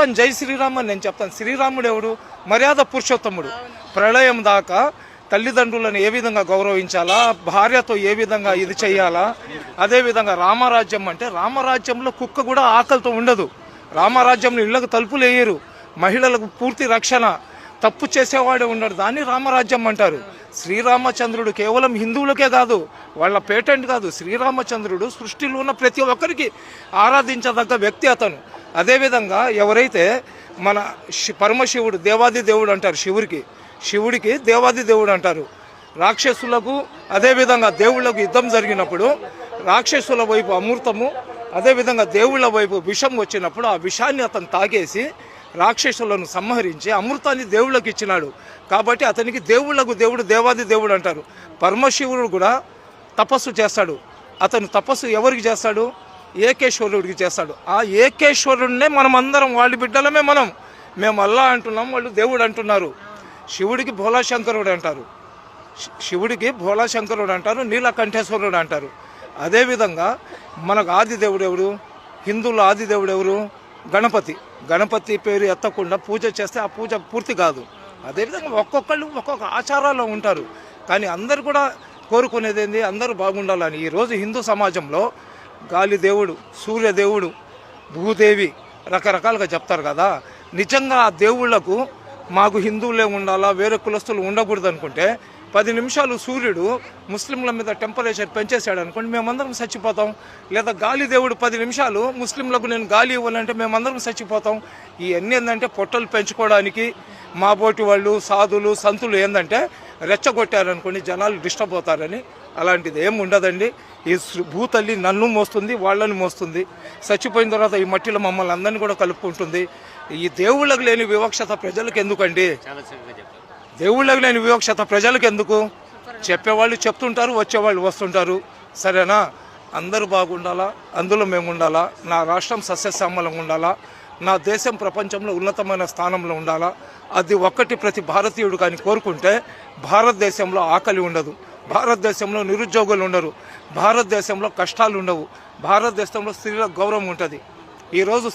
చెప్తాను జై శ్రీరామ్ అని నేను చెప్తాను. శ్రీరాముడు ఎవడు? మర్యాద పురుషోత్తముడు. ప్రళయం దాకా తల్లిదండ్రులను ఏ విధంగా గౌరవించాలా, భార్యతో ఏ విధంగా ఇది చేయాలా. అదేవిధంగా రామరాజ్యం అంటే రామరాజ్యంలో కుక్క కూడా ఆకలితో ఉండదు. రామరాజ్యంలో ఇళ్లకు తలుపులు వేయరు, మహిళలకు పూర్తి రక్షణ, తప్పు చేసేవాడే ఉండడు. దాన్ని రామరాజ్యం అంటారు. శ్రీరామచంద్రుడు కేవలం హిందువులకే కాదు, వాళ్ళ పేటెంట్ కాదు. శ్రీరామచంద్రుడు సృష్టిలో ఉన్న ప్రతి ఒక్కరికి ఆరాధించదగ్గ వ్యక్తి అతను. అదేవిధంగా ఎవరైతే మన పరమశివుడు దేవాది దేవుడు అంటారు, శివుడికి దేవాది దేవుడు అంటారు. రాక్షసులకు అదేవిధంగా దేవుళ్లకు యుద్ధం జరిగినప్పుడు రాక్షసుల వైపు అమృతము, అదేవిధంగా దేవుళ్ల వైపు విషం వచ్చినప్పుడు ఆ విషాన్ని అతను తాగేసి రాక్షసులను సంహరించి అమృతాన్ని దేవుళ్ళకి ఇచ్చినాడు. కాబట్టి అతనికి దేవుళ్లకు దేవుడు దేవాది దేవుడు అంటారు. పరమశివుడు కూడా తపస్సు చేస్తాడు. అతను తపస్సు ఎవరికి చేస్తాడు? ఏకేశ్వరుడికి చేస్తాడు. ఆ ఏకేశ్వరుడినే మనం అందరం వాళ్ళ బిడ్డలమే. మేము అల్లా అంటున్నాం, వాళ్ళు దేవుడు అంటున్నారు. శివుడికి భోలాశంకరుడు అంటారు, నీలకంఠేశ్వరుడు అంటారు. అదేవిధంగా మనకు ఆది దేవుడు ఎవరు? హిందువుల ఆది దేవుడు ఎవరు? గణపతి పేరు ఎత్తకుండా పూజ చేస్తే ఆ పూజ పూర్తి కాదు. అదేవిధంగా ఒక్కొక్కళ్ళు ఒక్కొక్క ఆచారాల్లో ఉంటారు. కానీ అందరు కూడా కోరుకునేది ఏంది? అందరూ బాగుండాలని. ఈరోజు హిందూ సమాజంలో గాలి దేవుడు, సూర్యదేవుడు, భూదేవి రకరకాలుగా చెప్తారు కదా. నిజంగా ఆ దేవుళ్లకు మాకు హిందువులే ఉండాలా, వేరే కులస్తులు ఉండకూడదు అనుకుంటే 10 నిమిషాలు సూర్యుడు ముస్లింల మీద టెంపరేచర్ పెంచేశాడు అనుకోండి, మేమందరం చచ్చిపోతాం. లేదా గాలి దేవుడు 10 నిమిషాలు ముస్లింలకు నేను గాలి ఇవ్వాలంటే మేమందరం చచ్చిపోతాం. ఇవన్నీ ఏంటంటే పొట్టలు పెంచుకోవడానికి మా బోటి వాళ్ళు, సాధులు, సంతులు ఏంటంటే రెచ్చగొట్టారనుకోండి జనాలు డిస్టర్బ్ అవుతారని. అలాంటిది ఏం ఉండదండి. ఈ భూతల్లి నన్ను మోస్తుంది, వాళ్ళని మోస్తుంది. చచ్చిపోయిన తర్వాత ఈ మట్టిలో మమ్మల్ని అందరినీ కూడా కలుపుకుంటుంది. ఈ దేవుళ్ళకు లేని వివక్షత ప్రజలకు ఎందుకండి? దేవుళ్ళకు లేని వివక్షత ప్రజలకు ఎందుకు? చెప్పేవాళ్ళు చెప్తుంటారు, వచ్చేవాళ్ళు వస్తుంటారు. సరేనా? అందరూ బాగుండాలా, అందులో మేము ఉండాలా. నా రాష్ట్రం సస్యశ్యామలంగా ఉండాలా, నా దేశం ప్రపంచంలో ఉన్నతమైన స్థానంలో ఉండాలా. అది ఒక్కటి ప్రతి భారతీయుడు కానీ కోరుకుంటే భారతదేశంలో ఆకలి ఉండదు, భారతదేశంలో నిరుద్యోగులు ఉండరు, భారతదేశంలో కష్టాలు ఉండవు, భారతదేశంలో స్త్రీల గౌరవం ఉంటుంది. ఈరోజు